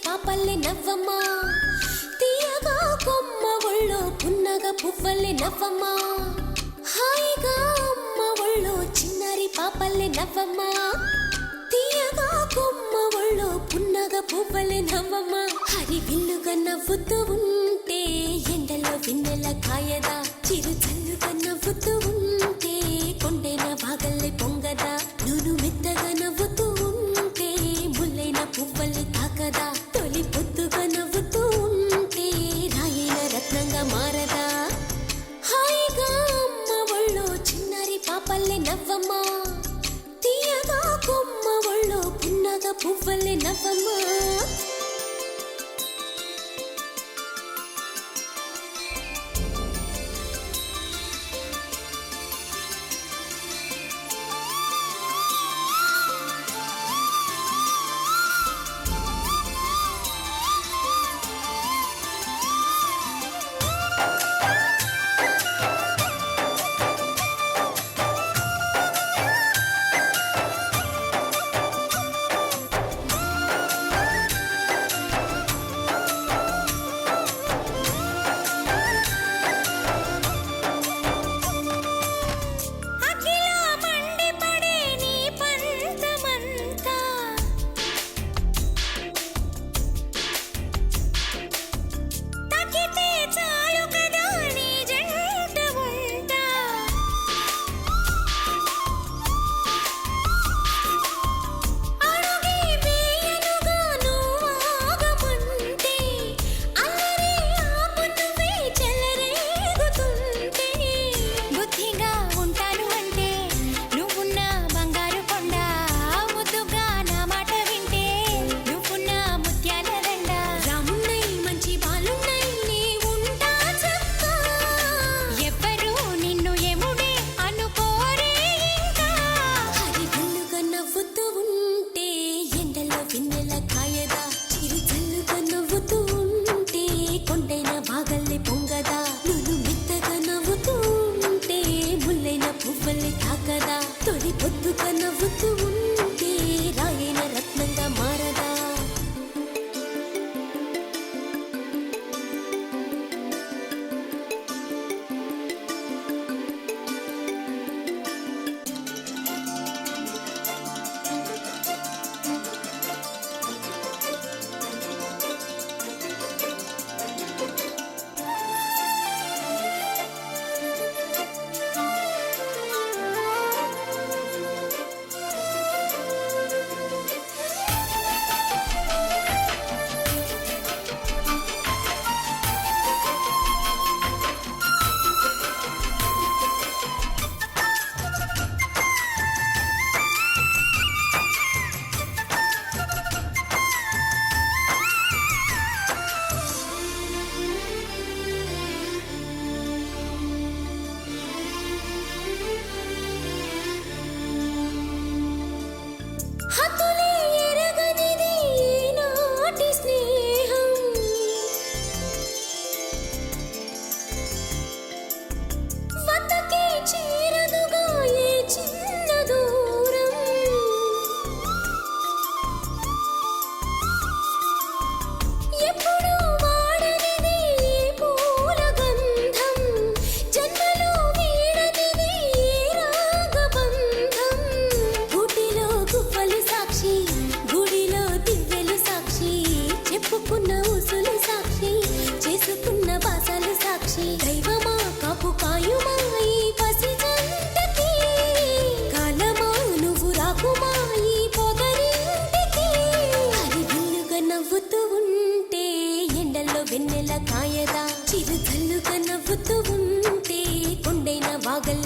పాపల్లె నవ్వమ్మా తీయగా కొమ్మ ఒళ్ళో పున్నగ పువ్వల్లె నవ్వమ్మా హాయిగా అమ్మ ఒళ్ళో చిన్నారి పాపల్లె నవ్వమ్మా తీయగా కొమ్మ ఒళ్ళో పున్నగ పువ్వల్లె నవ్వమ్మా హరి విల్లుగా నవ్వుతూ ఉంటే ఎండలో వెన్నెల కాయదా చిరు చల్లుగా నవ్వుతూ ఉంటే కొండైన వాగల్లె పొంగదా నూను మెత్తగా నవ్వుతూ ఉంటే ముల్లైన పువ్వల్లె తాకదా తొలి పొద్దుగా నవ్వుతూ ఉంటే రాయైన రత్నంగా మారదా హాయిగా అమ్మ ఒళ్ళో చిన్నారి పాపల్లె నవ్వమ్మా తీయగా కొమ్మ ఒళ్ళో పున్నగ పువ్వల్లె నవ్వమ్మా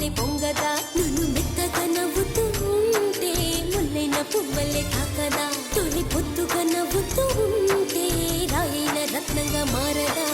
పాలల్లే పొంగదా నువ్వు మెత్తగా నవ్వుతూ ఉంటే ముల్లైన పువ్వల్లే తాకదా తొలి పొద్దుగా నవ్వుతూ ఉంటే రాయైన రత్నంగా మారదా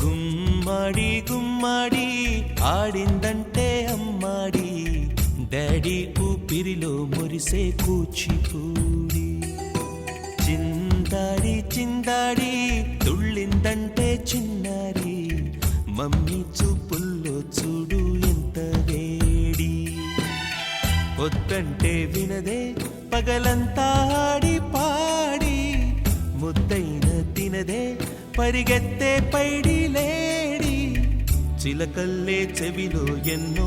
గుమ్మడి గుమ్మడి ఆడిందంటే అమ్మాడి డాడీ ఊపిరిలో మురిసే కూచిపూడి చిందాడి చిందాడి తుళ్ళిందంటే చిన్నారి మమ్మీ చూపుల్లో చూడు ఎంత వేడి వద్దంటే వినదే పగలంతా ఆడి పాడి ముద్దైన తినదే పరిగెత్తే పైడి లేడి చిలకల్లే చెవిలో ఎన్నో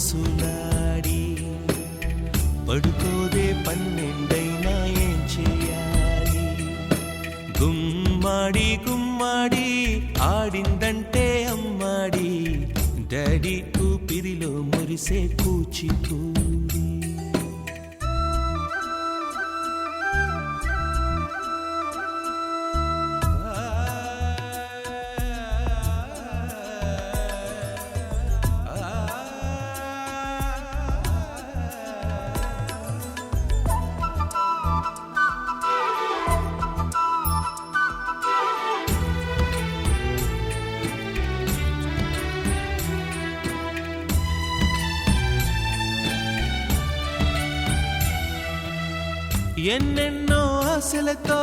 సులాడి పడుకోదే పన్నెండైనా ఏం చేయాలి గుమ్మాడి గుమ్మాడి ఆడిందంటే అమ్మాడి డాడీ ఊపిరిలో మురిసే కూచిపూడి ఎన్నెన్నో ఆశలతో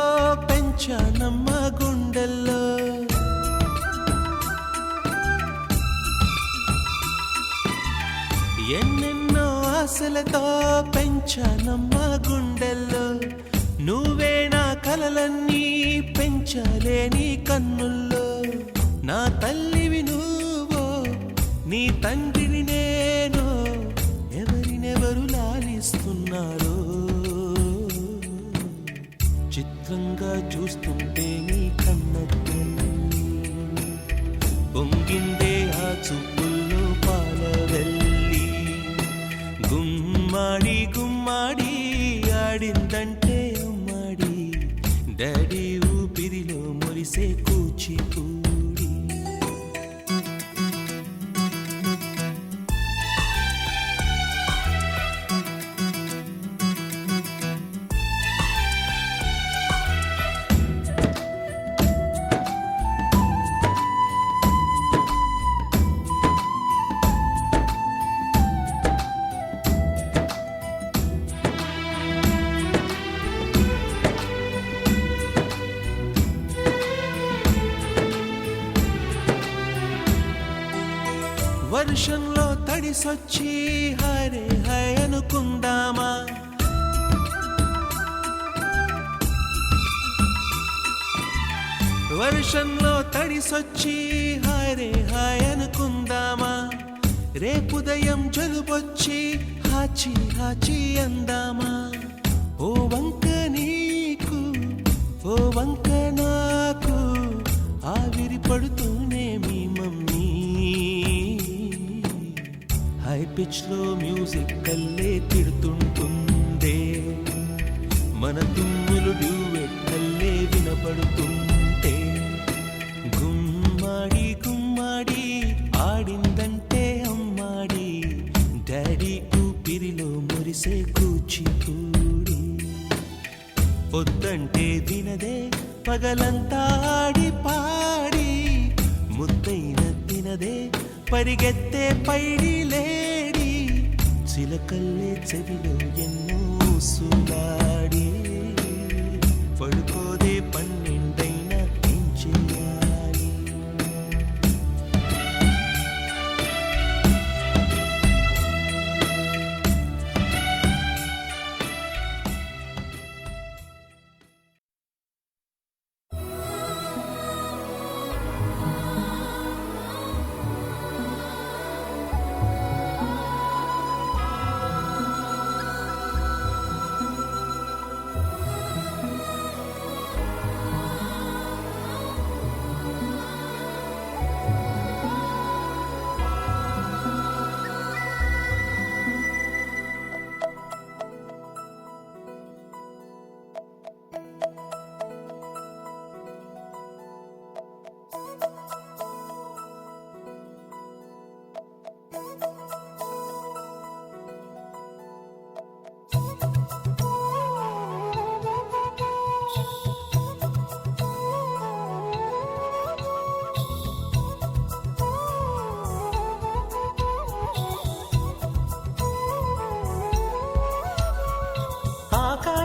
పెంచానమ్మ గుండెల్లో ఎన్నెన్నో ఆశలతో పెంచానమ్మ గుండెల్లో నువ్వే నా కలలన్నీ పెంచాలే నీ కన్నుల్లో నా తల్లివి నువ్వో నీ తండ్రిని నేను ఎవరినెవరు లాలిస్తున్నారో చిత్రంగా చూస్తుంటే నీ కన్నట్టు పొంగిందే ఆ చూపుల్లో పాలవెల్లి గుమ్మాడి గుమ్మాడి ఆడిందంటే ఉమ్మాడి డాడీ ఊపిరిలో మురిసే కూచిపూడి వర్షంలో తడిసొచ్చి హరే హై అనుకుందామా వర్షంలో తడిసొచ్చి హరే హై అనుకుందామా రేపుదయం జలుబొచ్చి హాచి హాచి అందామా ఓ వంక నీకు ఓ వంక నాకు ఆవిరి పడుతూనే మీ మమ్మీ హై పిచ్ లో మ్యూజిక్ కల్లే తిడుతుంటుందే మన తుమ్ములు డ్యూయెట్ కల్లే వినపడుతుంటే గుమ్మాడి గుమ్మాడి ఆడిందంటే అమ్మాడి డాడీ ఊపిరిలో మురిసే కూచిపూడి పొద్దంటే వినదే పగలంతా ఆడి పాడి ముద్దైన తినదే పరిగెత్తే పైడి లేడి చిలకల్లే చెవిలో ఎన్నో సులాడి పడుకోదే పన్నెండైనా ఏం చేయాలి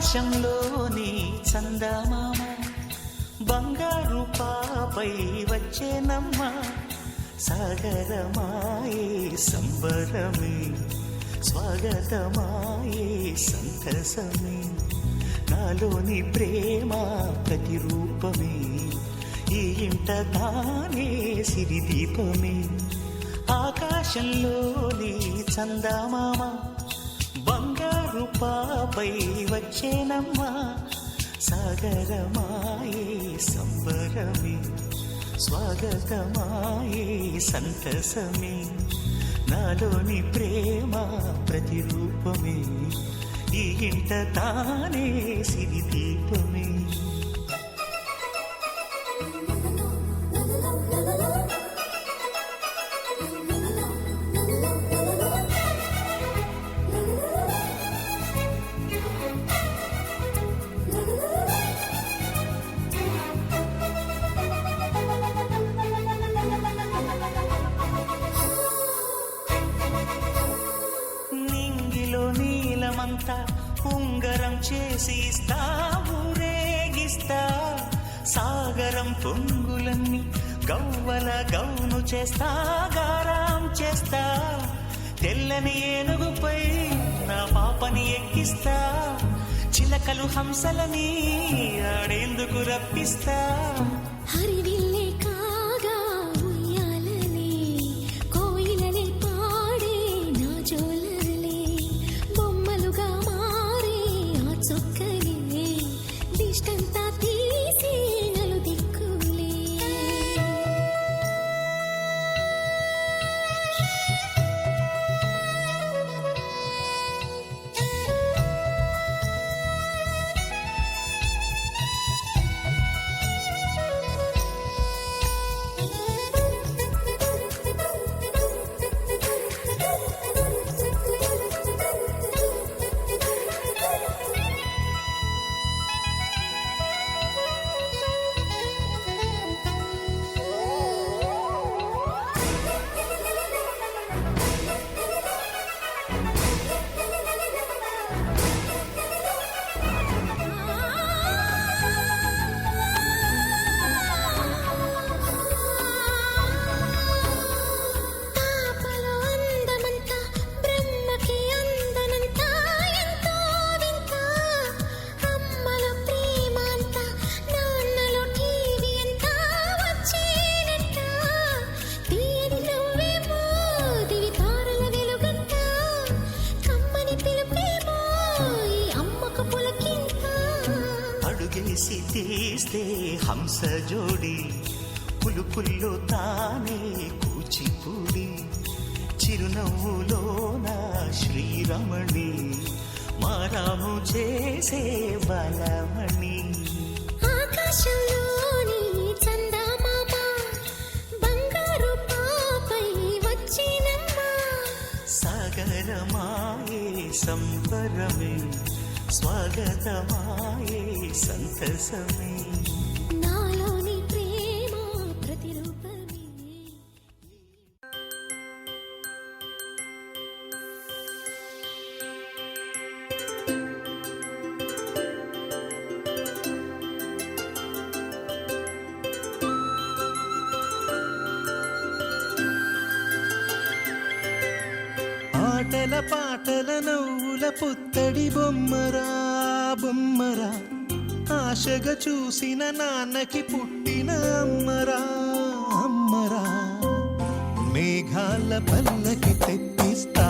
ఆకాశంలోని చందమామ బంగారు పాపై వచ్చేనమ్మ సాగరమాయే సంబరమే స్వాగతమాయే సంతసమే నాలోని ప్రేమ ప్రతిరూపమే ఈ ఇంట తానే సిరిదీపమే ఆకాశంలోని చందమామ బంగారు పాపై వచ్చేనమ్మా సాగరమాయే సంబరమే స్వాగతమాయే సంతసమే నాలోని ప్రేమ ప్రతిరూపమే ఈ ఇంట తానే సిరిదీపమే నీలమంతా ఉంగరం చేసి ఇస్తా ఊరేగిస్తా సాగరం పొంగులన్నీ గవ్వల గౌను చేస్తా గారాం చేస్తా తెల్లని ఏనుగుపై నా పాపని ఎక్కిస్తా చిలకలు హంసలని ఆడేందుకు రప్పిస్తా హరివిల్లే కాగా ఉయ్యాలలే కోయిలలే పాడే నా జోలలే బొమ్మలుగా మారే ఆ చొక్కలే దిష్టంతా తీసి నలు దిక్కులే తాపలో అందమంతా బ్రహ్మకి అందనంతా ఎంతో వింత అమ్మలో ప్రేమ అంతా నాన్నలో టీవీ అంతా వచ్చేనంట తీయని నువ్వేమో దివి తారల వెలుగంట కమ్మని పిలుపేమో ఈ అమ్మకు పులకింత అడుగేసి తీస్తే హంస జోడి పులుపుల్లో తానే కూచిపూడి చిరునవ్వులో నా శ్రీరమణి మారాము చేసే బలమణి ఆకాశంలోని చందమామ బంగారు పాపై వచ్చినమ్మా సాగరమాయే సంబరమే స్వాగతమాయే సంతసమే నాలోని ప్రేమ ప్రతిరూపమే ఆటల పాటల నవ్వుల పుత్తడి బొమ్మరా బొమ్మరా ఆశగా చూసిన నాన్నకి పుట్టిన అమ్మరా అమ్మరా మేఘాల పల్లకి తెప్పిస్తా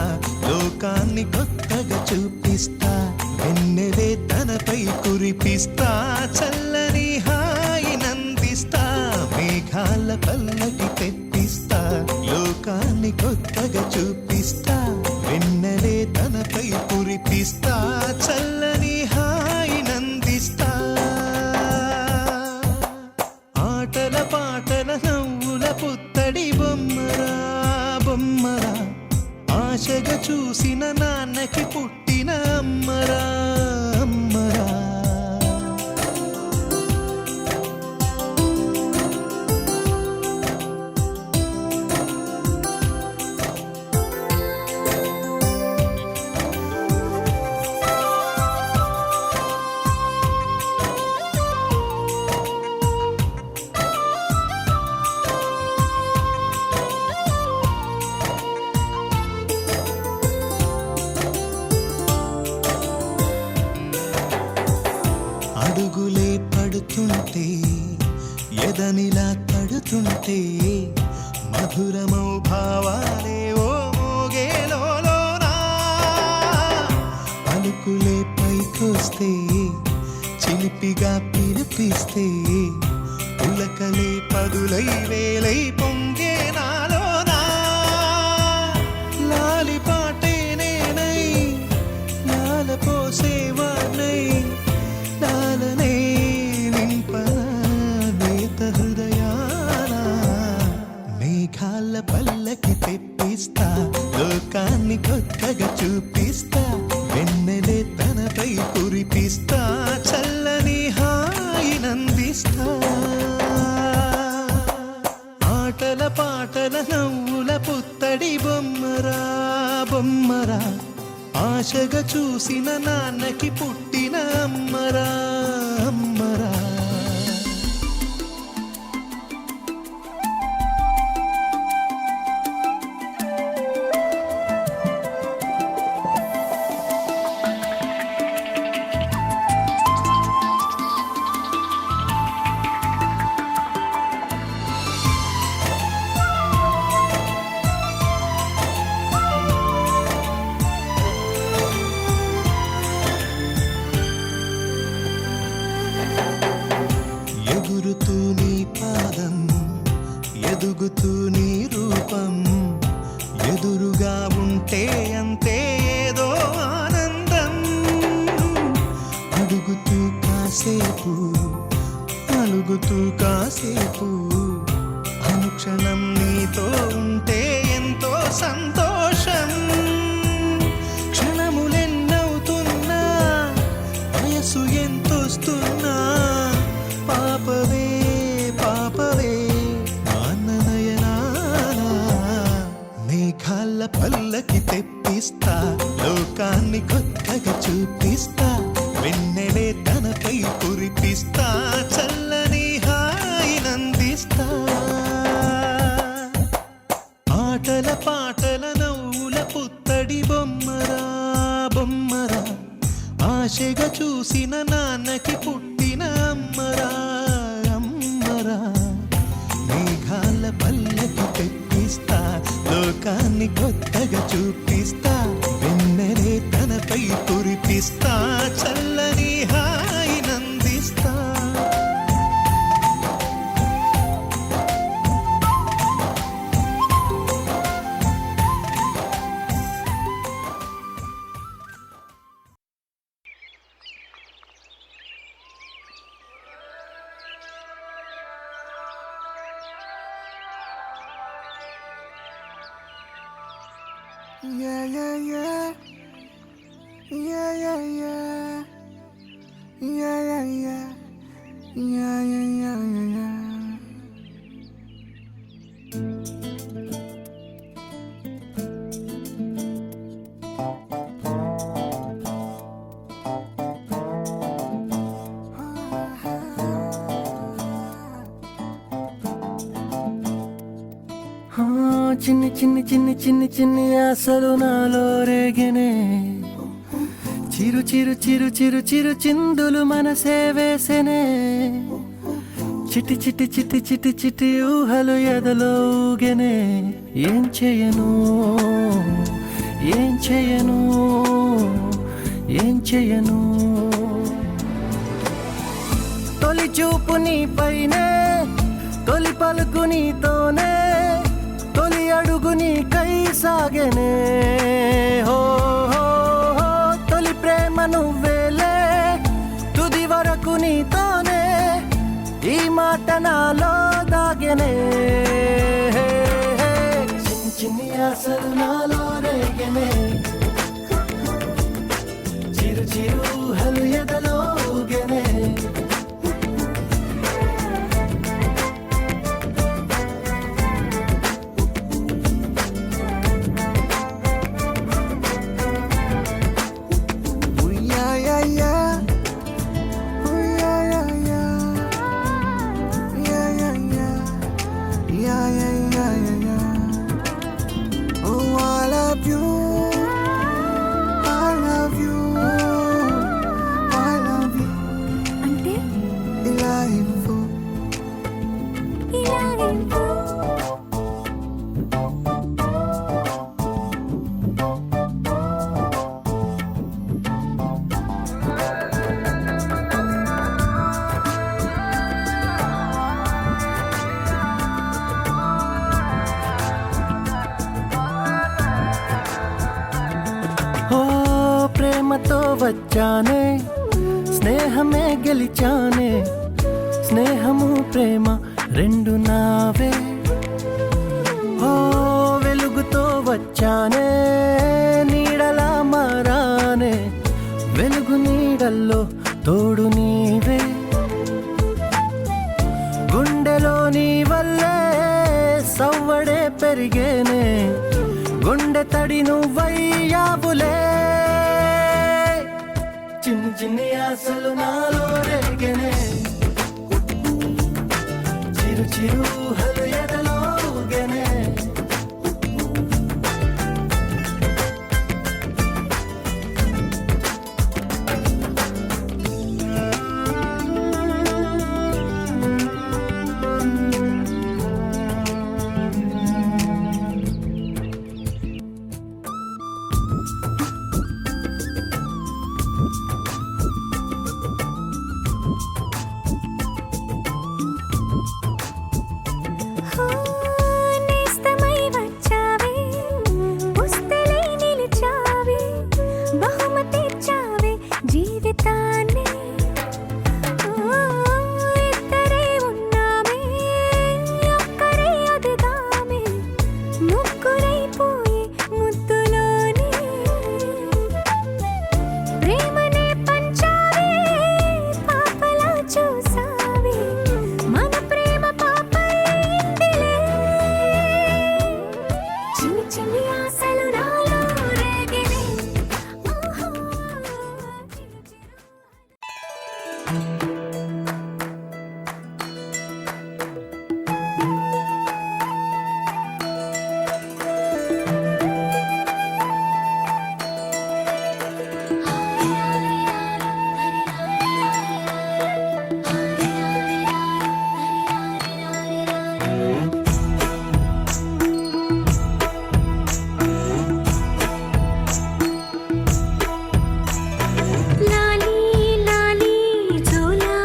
లోకాన్ని కొత్తగా చూపిస్తా వెన్నెలే తనపై కురిపిస్తా చల్లని హాయి నందిస్తా మేఘాల పల్లకి తెప్పిస్తా లోకాన్ని కొత్తగా చూపిస్తా వెన్నెలే తనపై కురిపిస్తా చల్లని హాయి నందిస్తా ఆటల పాటల నవ్వుల పుత్తడి బొమ్మరా బొమ్మరా ఆశగా చూసిన నాన్నకి పుట్టిన అమ్మరా అమ్మరా అడుగులే పడుతుంటే ఎదనిలా తడుతుంటే మధురమౌ భావాలే ఓ మోగేలోనా పలుకులే పైకొస్తే చిలిపిగా పిలిపిస్తే పులకలే పదులై వేలై పొంగే నాలోనా లాలి పాటే నేనై లాల పోసేవాణ్ణై లాలనే నింపలేత హృదయాల మేఘాల పల్లకి తెప్పిస్తా లోకాన్ని కొత్తగా చూపిస్తా వెన్నెలే తనపై కురిపిస్తా చల్లని హాయినందిస్తా ఆటల పాటల నవ్వుల పుత్తడి బొమ్మరా బొమ్మరా ఆశగా చూసిన నాన్నకి పుట్టిన అమ్మరా అమ్మరా ఎగురుతూ నీ పాదం ఎదుగుతూ నీ రూపం ఎదురుగా ఉంటే అంతే ఏదో ఆనందం అడుగుతూ కాసేపు అలుగుతూ కాసేపు అనుక్షణం నీతో ఉంటే ఎంతో సంతోషం క్షణములెన్నవుతున్నా వయసు ఎంతొస్తున్నా పాపవే పాపవే నాన్ననయనాన మేఘాల పల్లకి తెప్పిస్తా లోకాన్ని కొత్తగా చూపిస్తా వెన్నెలే తనపై కురిపిస్తా చల్లని హాయినందిస్తా ఆటల పాటల నవ్వుల పుత్తడి బొమ్మరా బొమ్మరా ఆశగా చూసిన నాన్నకి పుట్టిన అమ్మరా అమ్మరా మేఘాల పల్లకి తెప్పిస్తా లోకాన్ని కొత్తగా చూపిస్తా వెన్నెలే తనపై కురిపిస్తా చల్లని హాయినందిస్తా Yeah, yeah, yeah. Yeah, yeah, yeah. Yeah, yeah, yeah. Yeah, yeah, yeah, yeah, yeah. చిన్ని చిన్ని చిన్ని చిన్ని చిన్ని ఆశలు నాలో రేగినే చిరు చిరు చిరు చిరు చిరు చిందులు మనసే వేసెనే చిటి చిటి చిటి చిటి చిటి ఊహలు ఎదలో ఊగెనే ఏం చేయను ఏం చేయను ఏం చేయను తొలి చూపు నీ పైనే తొలి పలుకు నీతోనే తొలి అడుగు నీకై సాగెనే హో హో హో తొలి ప్రేమ నువ్వేలే తుది వరకు నీతోనే ఈ మాట నాలో దాగెనే చిన్ని చిన్ని ఆశలు నాలో రేగెనే చిరు చిరు ఊహలు ఎదలో ఊగెనే I love you. వచ్చానే స్నేహమే గెలిచానే స్నేహము ప్రేమ రెండు నావే ఓ వెలుగుతో వచ్చానే నీడలా మారానే వెలుగు నీడల్లో తోడు నీవే గుండెలో నీ వల్లే సవ్వడే పెరిగేనే గుండె తడి నువ్వయ్యావులే చిన్ని చిన్ని ఆశలు నాలో రేగనే చిరు చిరు ఊహలు ఎదలో ఊగెనే నేస్తమై వచ్చావే పుస్తలై నిలిచావే బహుమతి ఇచ్చావే జీవితాన్ని ఇద్దరే ఉన్నామే ఒక్కరే అదిగామే ముగ్గురైపోయి ముద్దులోనే ప్రేమనే పంచావే పాపలా చూసావే మన ప్రేమ పాపైందిలే చిన్ని చిన్ని ఆశలు నాలో రేగినే ఆహా చిరు చిరు లాలీ లాలీ జోలా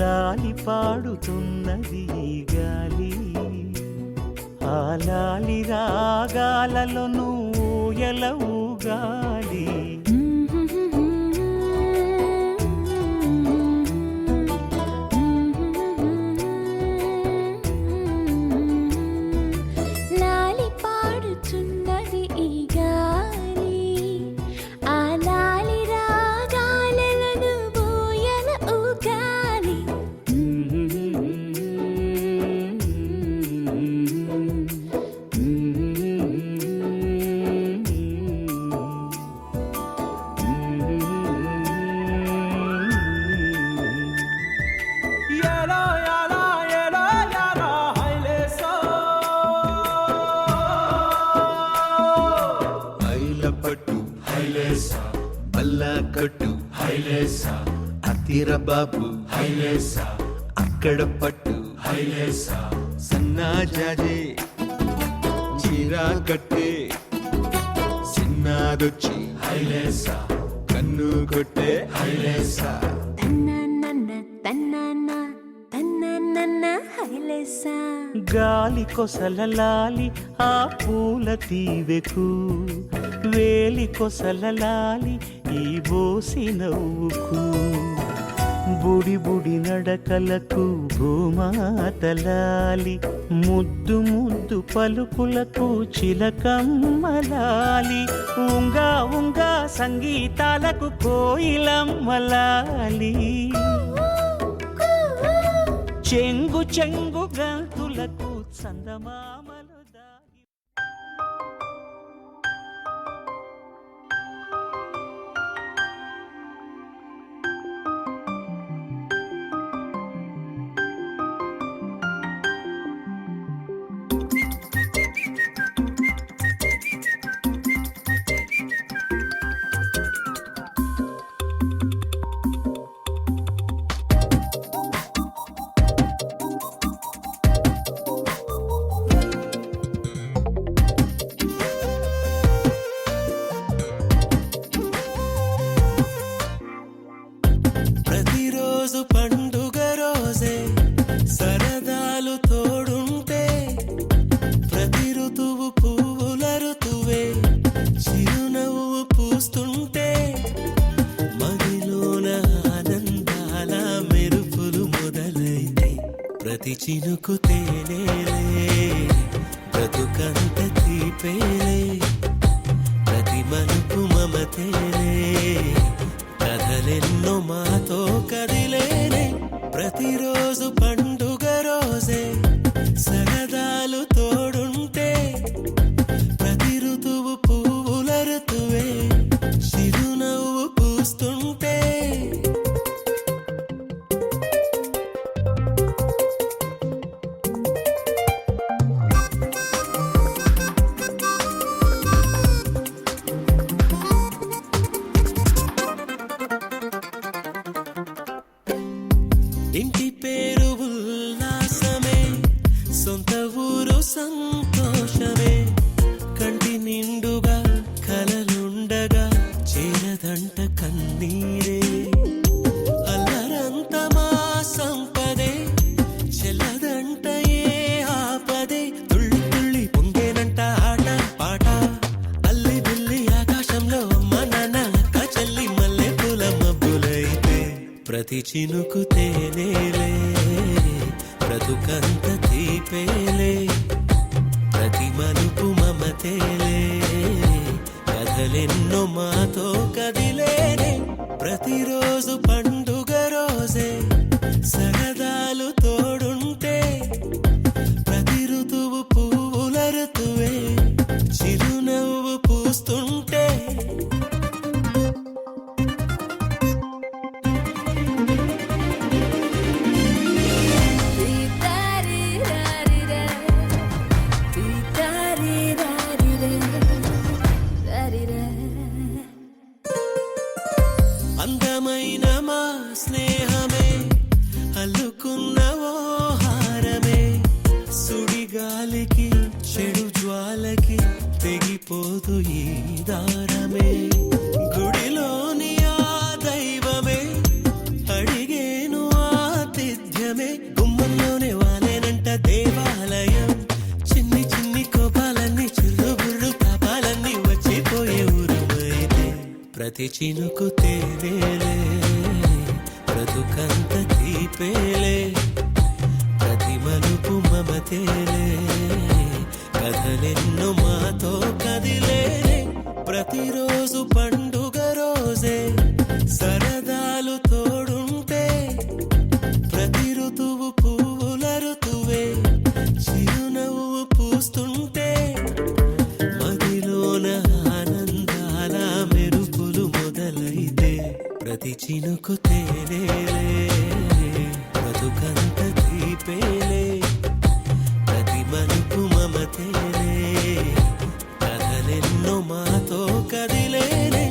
లాలి పాడుతున్నది ఈ గాలి ఆ లాలి రాగాలలో నువ్వు ఎలా ఊగాలి లాలి పాడుచున్నది ఈ గాలి ఆ లాలి రాగాలను బోయల ఊగాలి పట్టు హైలేసా బల్లా కట్టు హైలేసా అతిర బాబు హైలేసా అక్కడ పట్టు హైలేసా సన్నా జాజే చీరా కట్టే సిన్నాదొచ్చి హైలేసా కన్ను కొట్టే హైలేసా తన్నన్న తన్నన్న తన్నన్న హైలేసా గాలి కొసల లాలి ఆ పూల తీవెకు వేలి కొసల లాలి ఈ బోసి నవ్వుకు బుడి బుడి నడకలకు భూమాతలాలి ముద్దు ముద్దు పలుకులకు చిలకమ్మలాలి ఉంగా ఉంగా సంగీతాలకు కోయిలమ్మలాలి చెంగు చెంగు గంతులకు చందమామలు దాగి ప్రతిరోజు పండుగ రోజే సరదాలు తోడుంటే ప్రతి ఋతువు పువ్వుల ఋతువే చిరునవ్వు పూస్తుంటే మదిలోన ఆనందాల మెరుపులు మొదలైతే ప్రతి చినుకు తేనేలే బ్రతుకంత తీపేలే ప్రతి మలుపు మమతేలే కథలెన్నో మాతో కదిలేనే ప్రతిరోజు పండుగ రోజే సరదాలు తోడుంటే ప్రతి ఋతువు పువ్వుల ఋతువే చిరునవ్వు పూస్తుంటే ఇంటి పేరు ఉల్లాసమే సొంత ఊరు సంతోషమే కంటి నిండుగా కలలుండగా చేరదంట కన్నీరే అల్లరంత మా సంపదే చెల్లదంట ఏ ఆపదే తుళ్ళి తుళ్ళి పొంగేనంట ఆట పాట అల్లి బిల్లి ఆకాశంలో అమ్మ నాన్న అక్క చెల్లి మల్లె పూల మబ్బులైతే ప్రతి చినుకు తేనేలే బ్రతుకంత తీపేలే ప్రతి మలుపు మమతేలే కథలెన్నో మాతో కదిలేనే ప్రతిరోజు పండుగ రోజే సరదాలు తోడుంటే ప్రతి ఋతువు పువ్వుల ఋతువే చిరునవ్వు పూస్తుంటే అందమైన మా ప్రతి చినుకు తేనేలే బ్రతుకంత తీపేలే ప్రతి మలుపు మమతేలే కథలెన్నో మాతో కదిలేలే ప్రతిరోజు పండుగ రోజే సరదాలు తోడుంటే ప్రతి ఋతువు పువ్వుల ఋతువే చిరునవ్వు పూస్తుంటే మదిలోన ఆనందాల మెరుపులు మొదలైతే ప్రతి చినుకు తేనేలే బ్రతుకంత తీపేలే ప్రతి మలుపు మమతేలే కథలెన్నో మాతో కదిలేలే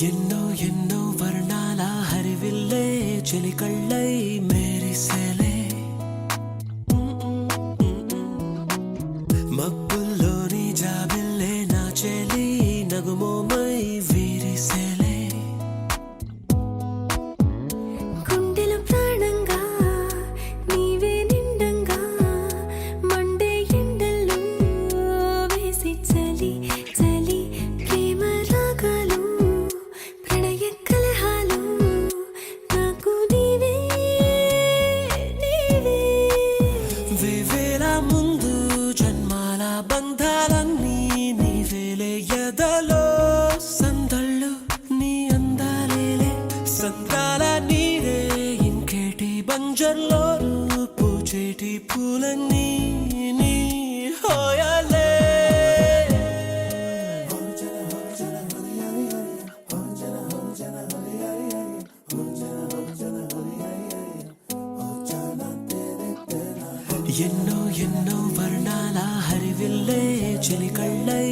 ఎన్నో ఎన్నో వర్ణాల హరివిల్లే చెలికళ్ళై మేరిసేలే మబ్బుల్లోని జాబిల్లే నా చెలి నగుమోమై వీరిసేలే గుండెలో ప్రాణంగా నీవే నిండంగా మండే ఎండల్లో వేసి చలి చలి ప్రేమ రాగాలు ప్రణయ కలహాలు నాకు నీవే నీవే వేవేల ముందు జన్మాల బంధాలన్నీ నీవేలే ఎదలో సందళ్ళు నీ అందాలేలే సంద్రాల నీరే ఇంకేటి బంజర్లో పూచేటి పూలన్నీ నీ హోయాలే ఎన్నో ఎన్నో వర్ణాల హరివిల్లే చెలికళ్ళై